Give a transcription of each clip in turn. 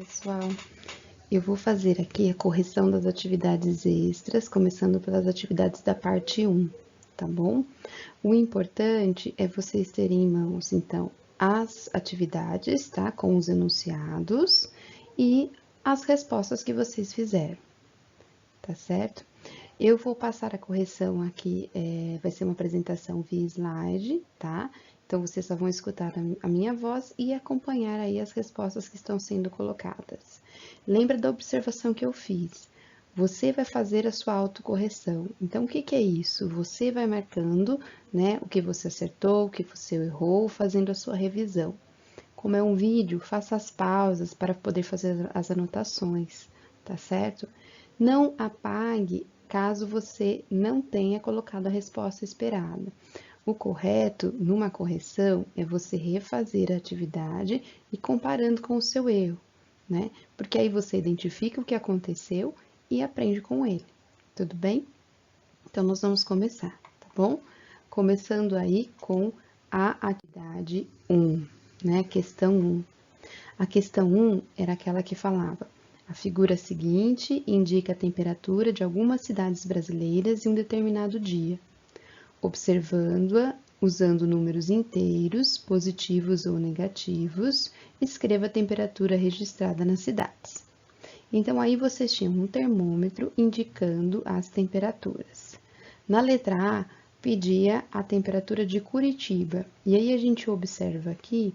Pessoal, eu vou fazer aqui a correção das atividades extras, começando pelas atividades da parte 1, tá bom? O importante é vocês terem em mãos, então, as atividades, tá? Com os enunciados e as respostas que vocês fizeram, tá certo? Eu vou passar a correção aqui, vai ser uma apresentação via slide, tá? Então, vocês só vão escutar a minha voz e acompanhar aí as respostas que estão sendo colocadas. Lembra da observação que eu fiz? Você vai fazer a sua autocorreção. Então, o que que é isso? Você vai marcando, né, o que você acertou, o que você errou, fazendo a sua revisão. Como é um vídeo, faça as pausas para poder fazer as anotações, tá certo? Não apague caso você não tenha colocado a resposta esperada. O correto, numa correção, é você refazer a atividade e comparando com o seu erro, né? Porque aí você identifica o que aconteceu e aprende com ele, tudo bem? Então, nós vamos começar, tá bom? Começando aí com a atividade 1, né? Questão 1. A questão 1 era aquela que falava: a figura seguinte indica a temperatura de algumas cidades brasileiras em um determinado dia. Observando-a, usando números inteiros, positivos ou negativos, escreva a temperatura registrada nas cidades. Então, aí vocês tinham um termômetro indicando as temperaturas. Na letra A, pedia a temperatura de Curitiba. E aí a gente observa aqui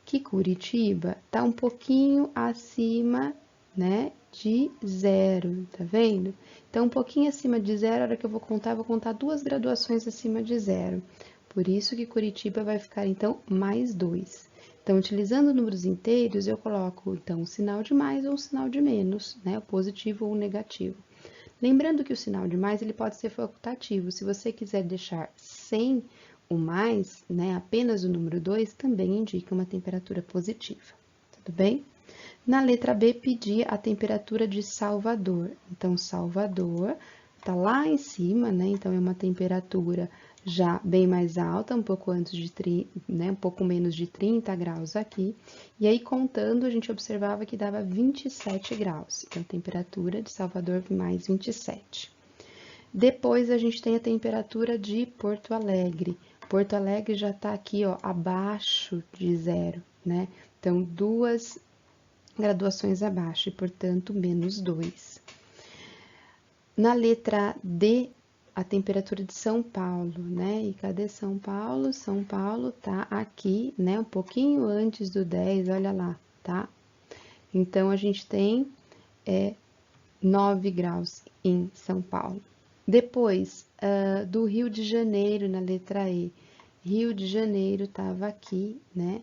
que Curitiba está um pouquinho acima, né, de 0, tá vendo? Então, um pouquinho acima de 0, a hora que eu vou contar 2 graduações acima de 0. Por isso que Curitiba vai ficar, então, mais 2. Então, utilizando números inteiros, eu coloco, então, um sinal de mais ou um sinal de menos, né, o positivo ou o negativo. Lembrando que o sinal de mais, ele pode ser facultativo. Se você quiser deixar sem o mais, né, apenas o número 2, também indica uma temperatura positiva, tudo bem? Na letra B, pedia a temperatura de Salvador. Então, Salvador está lá em cima, né? Então, é uma temperatura já bem mais alta, um pouco antes de, né? Um pouco menos de 30 graus aqui. E aí, contando, a gente observava que dava 27 graus. Então, a temperatura de Salvador mais 27. Depois, a gente tem a temperatura de Porto Alegre. Porto Alegre já está aqui, ó, abaixo de 0, né? Então, 2 graduações abaixo e, portanto, menos 2. Na letra D, a temperatura de São Paulo, né? E cadê São Paulo? São Paulo tá aqui, né? Um pouquinho antes do 10, olha lá, tá? Então, a gente tem 9 graus em São Paulo. Depois, do Rio de Janeiro, na letra E. Rio de Janeiro estava aqui, né?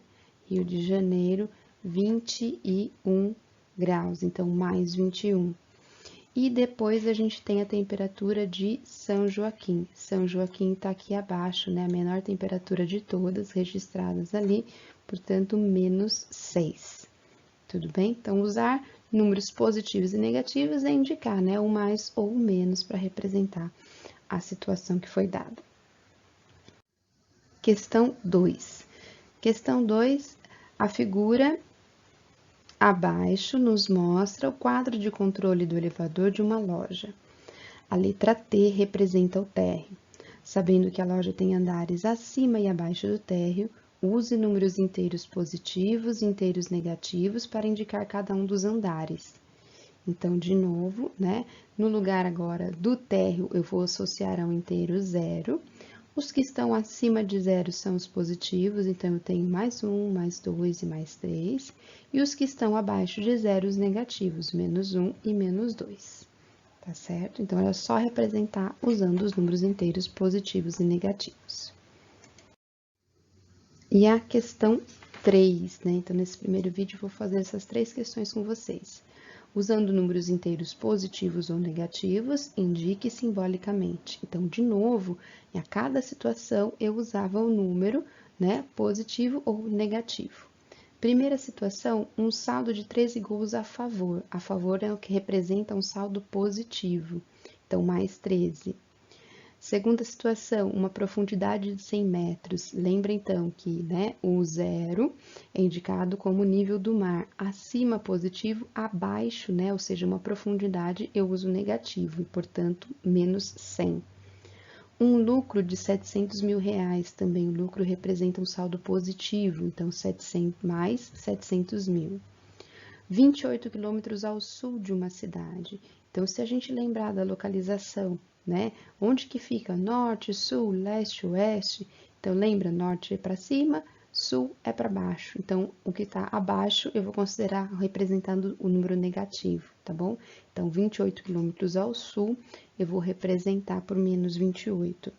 Rio de Janeiro, 21 graus, então mais 21. E depois a gente tem a temperatura de São Joaquim. São Joaquim está aqui abaixo, né? A menor temperatura de todas registradas ali, portanto, menos 6. Tudo bem? Então, usar números positivos e negativos é indicar, né? O mais ou o menos para representar a situação que foi dada. Questão 2. Questão 2, a figura abaixo nos mostra o quadro de controle do elevador de uma loja. A letra T representa o térreo. Sabendo que a loja tem andares acima e abaixo do térreo, use números inteiros positivos e inteiros negativos para indicar cada um dos andares. Então, de novo, né? No lugar agora do térreo, eu vou associar ao inteiro 0. Os que estão acima de 0 são os positivos, então eu tenho mais 1, mais 2 e mais 3. E os que estão abaixo de 0, os negativos, menos 1 e menos 2. Tá certo? Então, é só representar usando os números inteiros positivos e negativos. E a questão 3, né? Então, nesse primeiro vídeo, eu vou fazer essas 3 questões com vocês. Usando números inteiros positivos ou negativos, indique simbolicamente. Então, de novo, a cada situação eu usava o número, né, positivo ou negativo. Primeira situação, um saldo de 13 gols a favor. A favor é o que representa um saldo positivo. Então, mais 13. Segunda situação, uma profundidade de 100 metros. Lembra então que, né, o 0 é indicado como nível do mar. Acima positivo, abaixo, né, ou seja, uma profundidade eu uso negativo e, portanto, menos 100. Um lucro de 700 mil reais, também o lucro representa um saldo positivo, então 700 mais 700 mil. 28 quilômetros ao sul de uma cidade. Então, se a gente lembrar da localização, né? Onde que fica? Norte, sul, leste, oeste. Então, lembra, norte é para cima, sul é para baixo. Então, o que está abaixo eu vou considerar representando o número negativo, tá bom? Então, 28 quilômetros ao sul, eu vou representar por menos 28.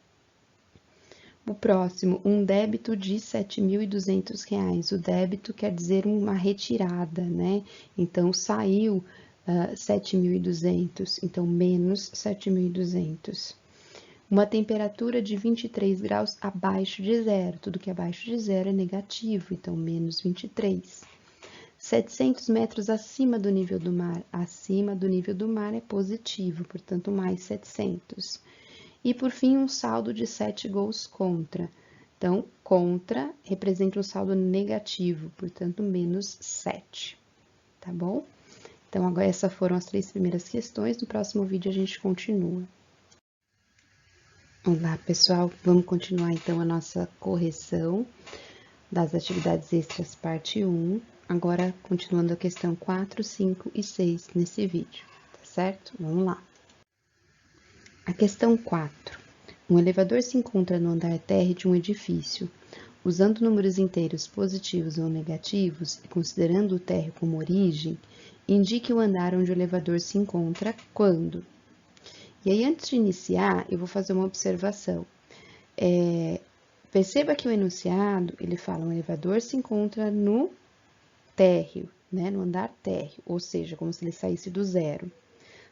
O próximo, um débito de R$ 7.200. O débito quer dizer uma retirada, né? Então, saiu 7.200, então menos 7.200. Uma temperatura de 23 graus abaixo de zero. Tudo que é abaixo de zero é negativo, então menos 23. 700 metros acima do nível do mar. Acima do nível do mar é positivo, portanto, mais 700. E, por fim, um saldo de 7 gols contra. Então, contra representa um saldo negativo, portanto, menos 7. Tá bom? Então, agora essas foram as 3 primeiras questões. No próximo vídeo a gente continua. Olá, pessoal. Vamos continuar, então, a nossa correção das atividades extras, parte 1. Agora, continuando a questão 4, 5 e 6 nesse vídeo, tá certo? Vamos lá. A questão 4. Um elevador se encontra no andar térreo de um edifício. Usando números inteiros positivos ou negativos e considerando o térreo como origem, indique o andar onde o elevador se encontra quando. E aí, antes de iniciar, eu vou fazer uma observação. Perceba que o enunciado, ele fala, um elevador se encontra no térreo, né, no andar térreo, ou seja, como se ele saísse do zero.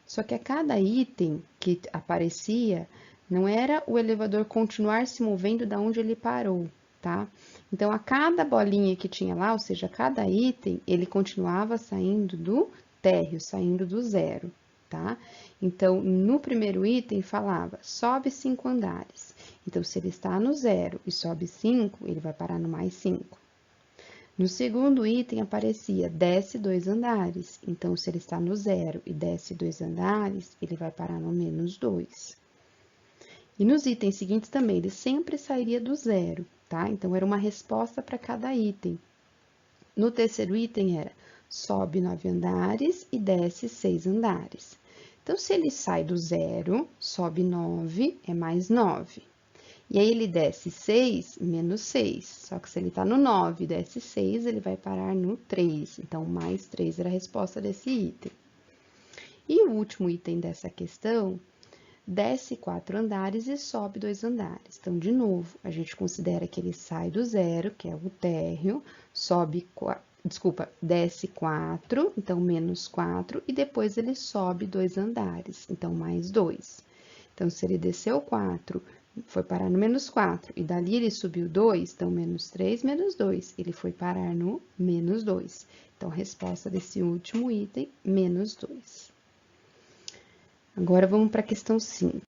Só que a cada item que aparecia, não era o elevador continuar se movendo da onde ele parou, tá? Então, a cada bolinha que tinha lá, ou seja, a cada item, ele continuava saindo do térreo, saindo do zero, tá? Então, no primeiro item falava, sobe 5 andares. Então, se ele está no zero e sobe 5, ele vai parar no mais 5. No segundo item aparecia desce 2 andares. Então, se ele está no zero e desce 2 andares, ele vai parar no menos 2. E nos itens seguintes também, ele sempre sairia do zero, tá? Então, era uma resposta para cada item. No terceiro item era sobe 9 andares e desce 6 andares. Então, se ele sai do zero, sobe 9, é mais 9. E aí, ele desce 6, menos 6. Só que se ele está no 9 e desce 6, ele vai parar no 3. Então, mais 3 era a resposta desse item. E o último item dessa questão, desce 4 andares e sobe 2 andares. Então, de novo, a gente considera que ele sai do zero, que é o térreo, desce 4, então menos 4, e depois ele sobe 2 andares, então mais 2. Então, se ele desceu 4, foi parar no menos 4, e dali ele subiu 2, então menos 3, menos 2, ele foi parar no menos 2. Então, a resposta desse último item, menos 2. Agora, vamos para a questão 5.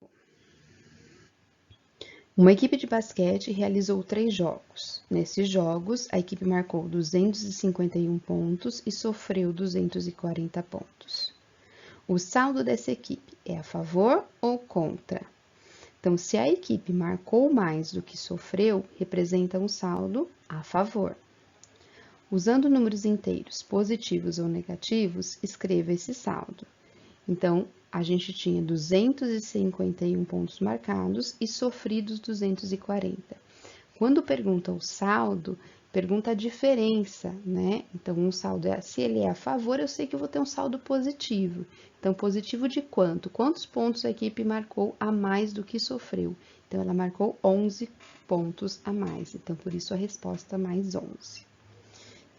Uma equipe de basquete realizou 3 jogos. Nesses jogos, a equipe marcou 251 pontos e sofreu 240 pontos. O saldo dessa equipe é a favor ou contra? Então, se a equipe marcou mais do que sofreu, representa um saldo a favor. Usando números inteiros positivos ou negativos, escreva esse saldo. Então, a gente tinha 251 pontos marcados e sofridos 240. Quando pergunta o saldo, pergunta a diferença, né? Então, um saldo se ele é a favor, eu sei que eu vou ter um saldo positivo. Então, positivo de quanto? Quantos pontos a equipe marcou a mais do que sofreu? Então, ela marcou 11 pontos a mais. Então, por isso a resposta mais 11.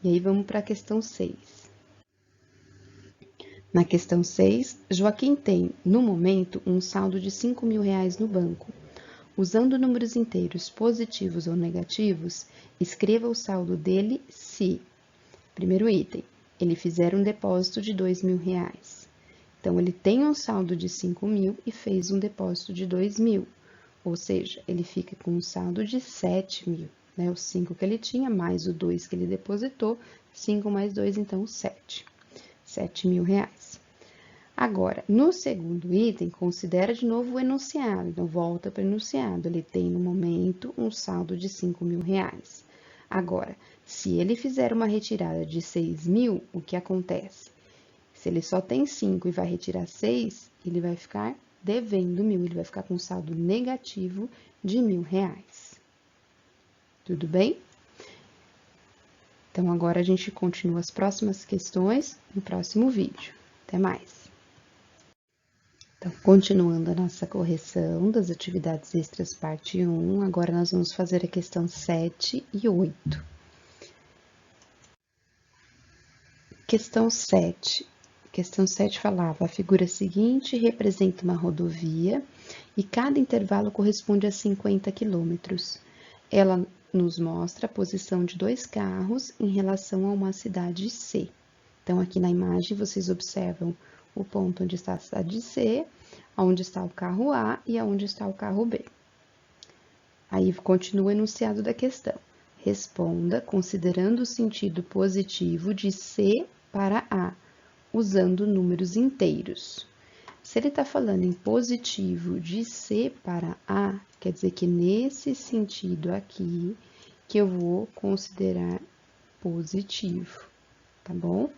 E aí, vamos para a questão 6. Na questão 6, Joaquim tem, no momento, um saldo de R$ 5.000 no banco. Usando números inteiros positivos ou negativos, escreva o saldo dele se, primeiro item, ele fizer um depósito de R$ 2.000. Então, ele tem um saldo de 5.000 e fez um depósito de 2.000. Ou seja, ele fica com um saldo de 7 mil, né? Os 5 que ele tinha, mais o 2 que ele depositou, 5 mais 2, então 7. 7 mil reais. Agora, no segundo item, considera de novo o enunciado. Então, volta para o enunciado. Ele tem, no momento, um saldo de 5 mil reais. Agora, se ele fizer uma retirada de 6 mil, o que acontece? Se ele só tem 5 e vai retirar 6, ele vai ficar devendo 1.000. Ele vai ficar com um saldo negativo de 1.000 reais. Tudo bem? Então, agora a gente continua as próximas questões no próximo vídeo. Até mais! Então, continuando a nossa correção das atividades extras, parte 1, agora nós vamos fazer a questão 7 e 8. Questão 7. Questão 7 falava, a figura seguinte representa uma rodovia e cada intervalo corresponde a 50 quilômetros. Ela nos mostra a posição de 2 carros em relação a uma cidade C. Então, aqui na imagem, vocês observam o ponto onde está a cidade C, onde está o carro A e onde está o carro B. Aí, continua o enunciado da questão. Responda considerando o sentido positivo de C para A, usando números inteiros. Se ele está falando em positivo de C para A, quer dizer que nesse sentido aqui, que eu vou considerar positivo, tá bom?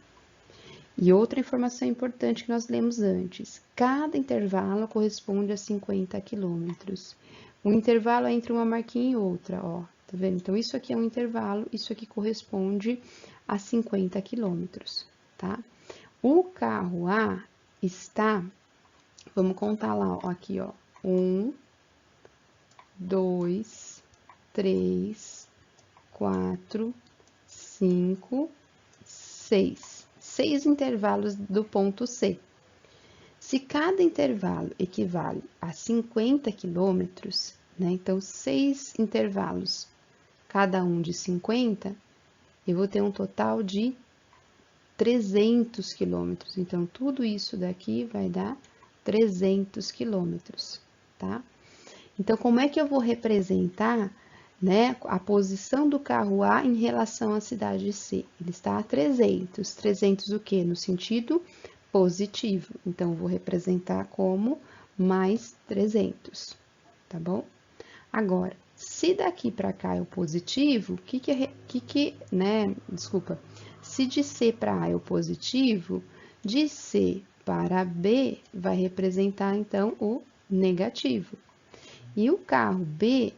E outra informação importante que nós lemos antes, cada intervalo corresponde a 50 quilômetros. O intervalo é entre uma marquinha e outra, ó, tá vendo? Então, isso aqui é um intervalo, isso aqui corresponde a 50 quilômetros, tá? O carro A está, vamos contar lá, ó, aqui, ó, 1, 2, 3, 4, 5, 6. 6 intervalos do ponto C. Se cada intervalo equivale a 50 quilômetros, né? Então, 6 intervalos, cada um de 50, eu vou ter um total de 300 quilômetros. Então, tudo isso daqui vai dar 300 quilômetros, tá? Então, como é que eu vou representar, né, a posição do carro A em relação à cidade C? Ele está a 300. 300 o quê? No sentido positivo. Então, eu vou representar como mais 300, tá bom? Agora, se daqui para cá é o positivo, desculpa, se de C para A é o positivo, de C para B vai representar, então, o negativo. E o carro B,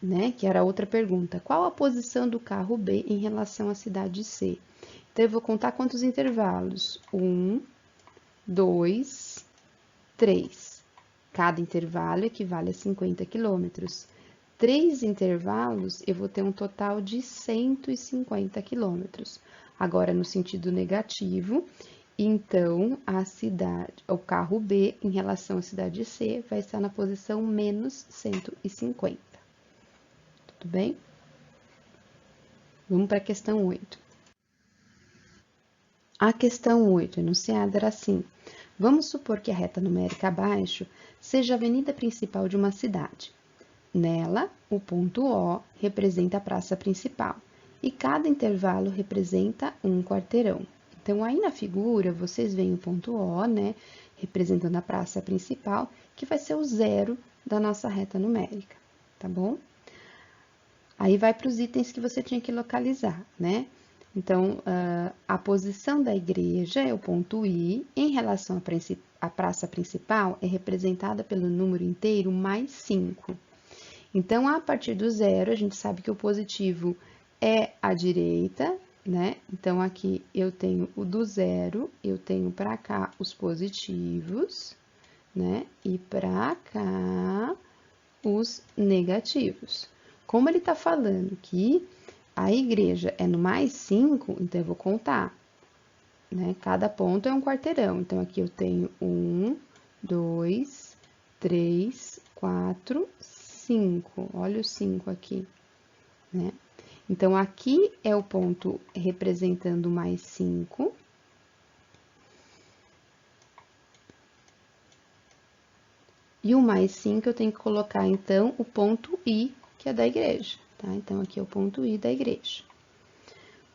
né, que era outra pergunta, qual a posição do carro B em relação à cidade C? Então, eu vou contar quantos intervalos? 1, 2, 3. Cada intervalo equivale a 50 quilômetros. 3 intervalos, eu vou ter um total de 150 quilômetros. Agora, no sentido negativo, então, o carro B, em relação à cidade C, vai estar na posição menos 150. Tudo bem? Vamos para a questão 8. A questão 8, enunciada, era assim. Vamos supor que a reta numérica abaixo seja a avenida principal de uma cidade. Nela, o ponto O representa a praça principal e cada intervalo representa um quarteirão. Então, aí na figura, vocês veem o ponto O, né, representando a praça principal, que vai ser o zero da nossa reta numérica, tá bom? Aí vai para os itens que você tinha que localizar, né? Então, a posição da igreja é o ponto I, em relação à praça principal, é representada pelo número inteiro mais 5. Então, a partir do zero, a gente sabe que o positivo é à direita, né? Então, aqui eu tenho o do zero, eu tenho para cá os positivos, né? E para cá os negativos. Como ele está falando que a igreja é no mais 5, então eu vou contar, né? Cada ponto é um quarteirão. Então, aqui eu tenho 1, 2, 3, 4, 5. Olha o 5 aqui, né? Então, aqui é o ponto representando mais 5. E o mais 5 eu tenho que colocar, então, o ponto I, que é da igreja, tá? Então, aqui é o ponto I da igreja.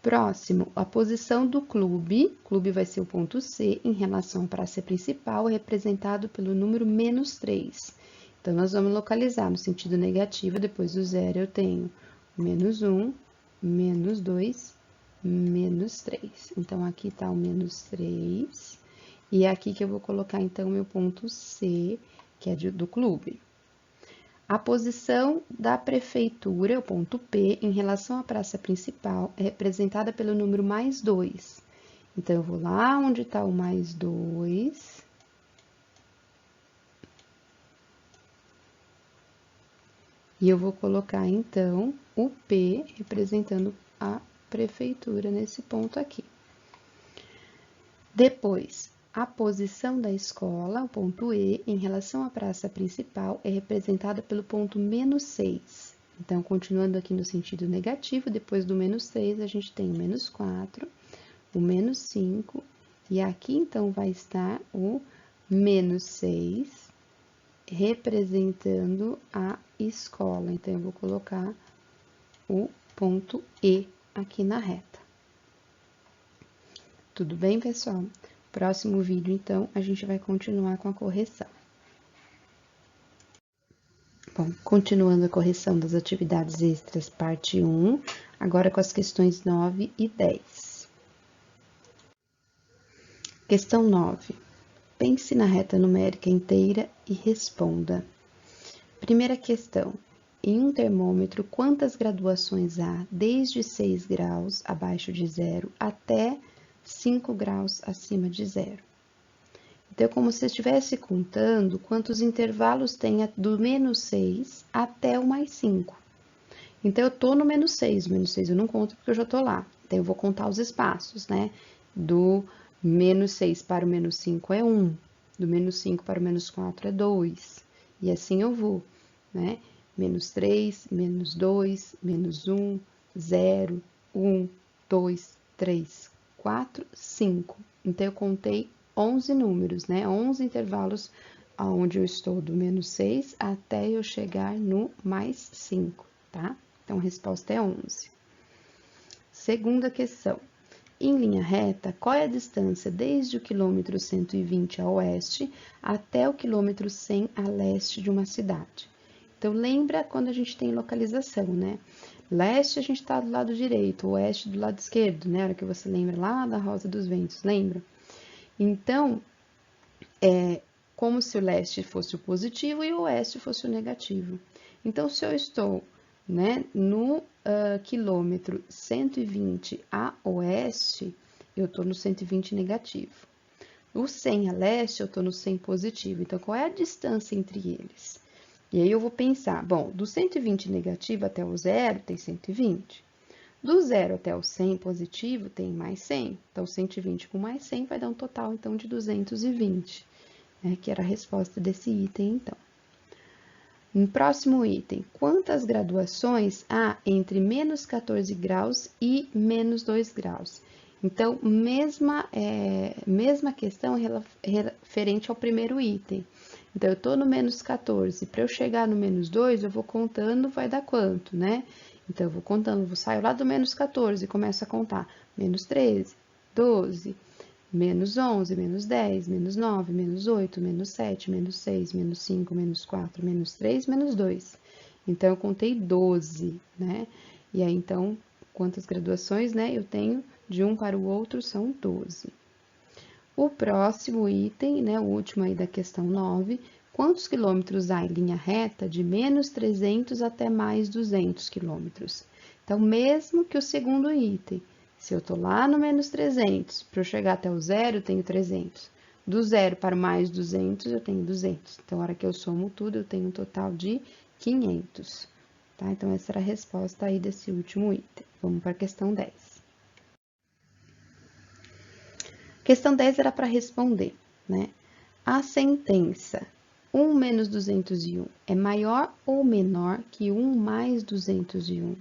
Próximo, a posição do clube. Clube vai ser o ponto C, em relação à praça principal, representado pelo número -3. Então, nós vamos localizar no sentido negativo, depois do zero eu tenho -1, -2, -3. Então, aqui está o -3. E é aqui que eu vou colocar, então, o meu ponto C, que é do clube. A posição da prefeitura, o ponto P, em relação à praça principal, é representada pelo número +2. Então, eu vou lá onde está o +2. E eu vou colocar, então, o P representando a prefeitura nesse ponto aqui. Depois, a posição da escola, o ponto E, em relação à praça principal, é representada pelo ponto -6. Então, continuando aqui no sentido negativo, depois do -3, a gente tem o -4, o -5, e aqui, então, vai estar o -6, representando a escola. Então, eu vou colocar o ponto E aqui na reta. Tudo bem, pessoal? Próximo vídeo, então, a gente vai continuar com a correção. Bom, continuando a correção das atividades extras, parte 1, agora com as questões 9 e 10. Questão 9. Pense na reta numérica inteira e responda. Primeira questão. Em um termômetro, quantas graduações há desde 6 graus abaixo de zero até 5 graus acima de zero? Então, é como se estivesse contando quantos intervalos tem do -6 até o +5. Então, eu tô no -6, o -6 eu não conto porque eu já tô lá. Então, eu vou contar os espaços, né? Do -6 para o -5 é 1, do -5 para o -4 é 2, e assim eu vou, né? -3, -2, -1, 0, 1, 2, 3, 4, 5. Então, eu contei 11 números, né? 11 intervalos aonde eu estou do -6 até eu chegar no +5, tá? Então, a resposta é 11. Segunda questão. Em linha reta, qual é a distância desde o quilômetro 120 a oeste até o quilômetro 100 a leste de uma cidade? Então, lembra quando a gente tem localização, né? Leste a gente está do lado direito, oeste do lado esquerdo, né? A hora que você lembra lá da Rosa dos Ventos, lembra? Então, é como se o leste fosse o positivo e o oeste fosse o negativo. Então, se eu estou, né, no quilômetro 120 a oeste, eu estou no 120 negativo. O 100 a leste, eu estou no 100 positivo. Então, qual é a distância entre eles? E aí eu vou pensar, bom, do 120 negativo até o zero tem 120. Do 0 até o 100 positivo tem mais 100. Então, 120 com mais 100 vai dar um total, então, de 220, né, que era a resposta desse item, então. No próximo item, quantas graduações há entre -14 graus e -2 graus? Então, mesma questão referente ao primeiro item. Então, eu estou no -14, para eu chegar no -2, eu vou contando, vai dar quanto, né? Então, eu vou contando, saio lá do -14 e começo a contar. -13, 12, -11, -10, -9, -8, -7, -6, -5, -4, -3, -2. Então, eu contei 12, né? E aí, então, quantas graduações, né? Eu tenho de um para o outro são 12. O próximo item, né? O último aí da questão 9, quantos quilômetros há em linha reta de -300 até +200 quilômetros? Então, mesmo que o segundo item, se eu tô lá no -300, para eu chegar até o zero, eu tenho 300. Do zero para o +200, eu tenho 200. Então, a hora que eu somo tudo, eu tenho um total de 500. Tá? Então, essa era a resposta aí desse último item. Vamos para a questão 10. Questão 10 era para responder, né? A sentença 1 menos 201 é maior ou menor que 1 mais 201?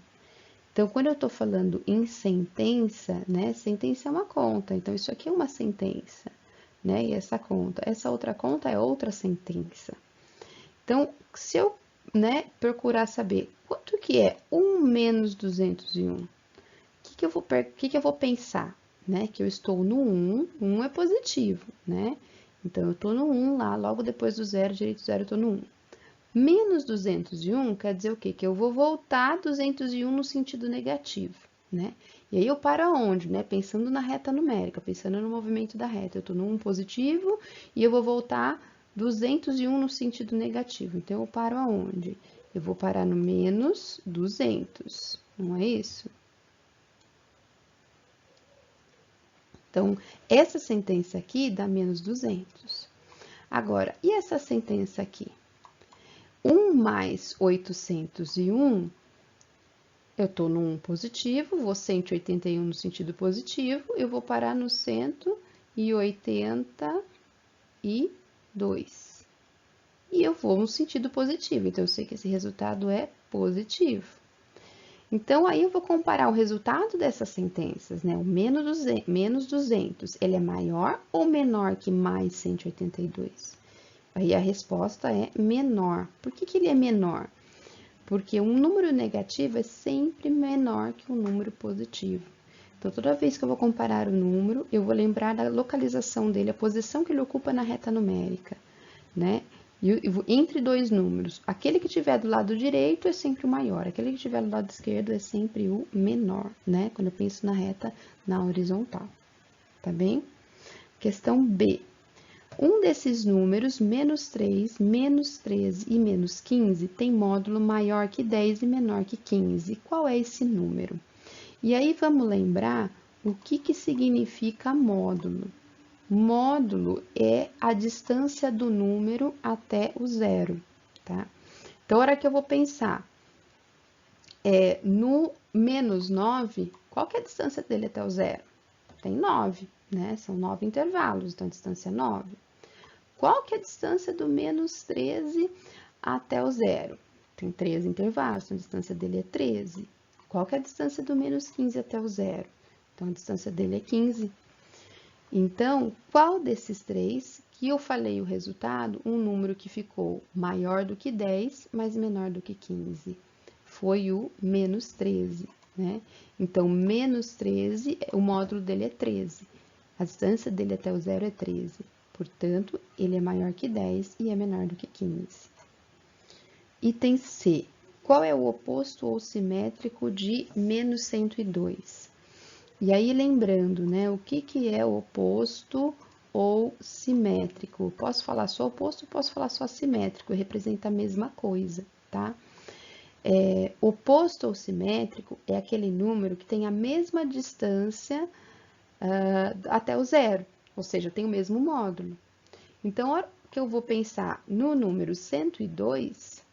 Então, quando eu estou falando em sentença, né? Sentença é uma conta, então isso aqui é uma sentença, né? E essa outra conta é outra sentença. Então, se eu, né, procurar saber quanto que é 1 menos 201, o que eu vou pensar? Né? Que eu estou no 1, 1 é positivo, né? Então, eu estou no 1 lá, logo depois do zero, direito do zero, eu estou no 1. Menos 201 quer dizer o quê? Que eu vou voltar 201 no sentido negativo, né? E aí eu paro aonde, né? Pensando na reta numérica, pensando no movimento da reta. Eu estou no 1 positivo e eu vou voltar 201 no sentido negativo. Então, eu paro aonde? Eu vou parar no menos 200, não é isso? Então, essa sentença aqui dá menos 200. Agora, e essa sentença aqui? 1 mais 801, eu estou no 1 positivo, vou 181 no sentido positivo, eu vou parar no 182. E eu vou no sentido positivo, então eu sei que esse resultado é positivo. Então, aí eu vou comparar o resultado dessas sentenças, né? O menos 200, ele é maior ou menor que mais 182? Aí a resposta é menor. Por que ele é menor? Porque um número negativo é sempre menor que um número positivo. Então, toda vez que eu vou comparar o número, eu vou lembrar da localização dele, a posição que ele ocupa na reta numérica, né? E entre dois números, aquele que estiver do lado direito é sempre o maior, aquele que estiver do lado esquerdo é sempre o menor, né? Quando eu penso na reta na horizontal, tá bem? Questão B. Um desses números, menos 3, menos 13 e menos 15, tem módulo maior que 10 e menor que 15. Qual é esse número? E aí vamos lembrar o que significa módulo. Módulo é a distância do número até o zero, tá? Então, a hora que eu vou pensar no menos 9, qual que é a distância dele até o zero? Tem 9, né? São 9 intervalos, então a distância é 9. Qual que é a distância do menos 13 até o zero? Tem 13 intervalos, então a distância dele é 13. Qual que é a distância do menos 15 até o zero? Então, a distância dele é 15. Então, qual desses três que eu falei o resultado, um número que ficou maior do que 10, mas menor do que 15? Foi o menos 13, né? Então, menos 13, o módulo dele é 13. A distância dele até o zero é 13. Portanto, ele é maior que 10 e é menor do que 15. Item C. Qual é o oposto ou simétrico de menos 102? E aí, lembrando, né, o que é o oposto ou simétrico? Posso falar só oposto, posso falar só simétrico, representa a mesma coisa, tá? Oposto ou simétrico é aquele número que tem a mesma distância até o zero, ou seja, tem o mesmo módulo. Então, a hora que eu vou pensar no número 102,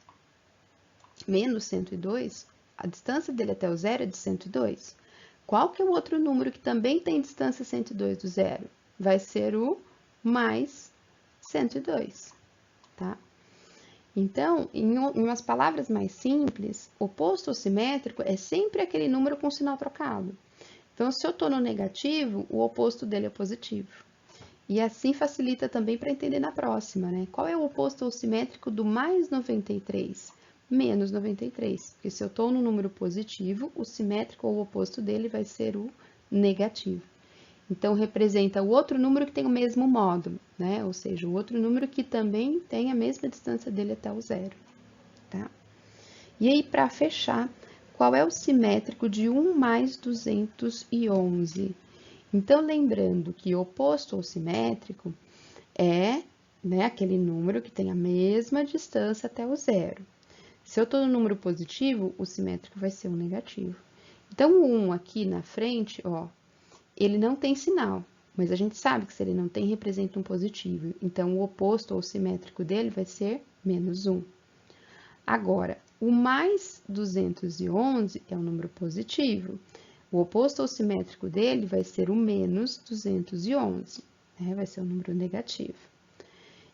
menos 102, a distância dele até o zero é de 102. Qual que é o outro número que também tem distância 102 do zero? Vai ser o mais 102, tá? Então, em umas palavras mais simples, oposto ou simétrico é sempre aquele número com sinal trocado. Então, se eu estou no negativo, o oposto dele é positivo. E assim facilita também para entender na próxima, né? Qual é o oposto ou simétrico do mais 93? Menos 93. Porque se eu estou no número positivo, o simétrico ou o oposto dele vai ser o negativo. Então, representa o outro número que tem o mesmo módulo, né? Ou seja, o outro número que também tem a mesma distância dele até o zero, tá? E aí, para fechar, qual é o simétrico de 1 mais 211? Então, lembrando que oposto ou simétrico é, né, aquele número que tem a mesma distância até o zero. Se eu estou no número positivo, o simétrico vai ser um negativo. Então, o 1 aqui na frente, ó, ele não tem sinal, mas a gente sabe que se ele não tem, representa um positivo. Então, o oposto ou simétrico dele vai ser menos 1. Agora, o mais 211 é um número positivo. O oposto ou simétrico dele vai ser o menos 211, né? Vai ser um número negativo.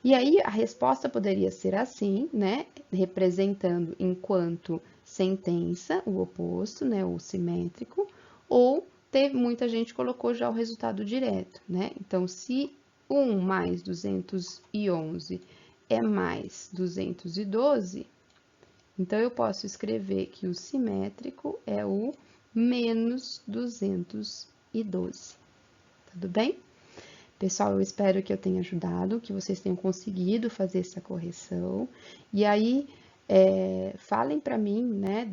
E aí, a resposta poderia ser assim, né? Representando enquanto sentença o oposto, né? O simétrico, ou muita gente colocou já o resultado direto, né? Então, se 1 mais 211 é mais 212, então eu posso escrever que o simétrico é o menos 212. Tudo bem? Pessoal, eu espero que eu tenha ajudado, que vocês tenham conseguido fazer essa correção. E aí, falem para mim, né?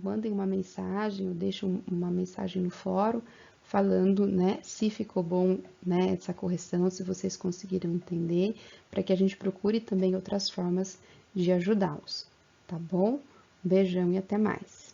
Mandem uma mensagem, ou deixem uma mensagem no fórum, falando, né, se ficou bom, né, essa correção, se vocês conseguiram entender, para que a gente procure também outras formas de ajudá-los, tá bom? Um beijão e até mais.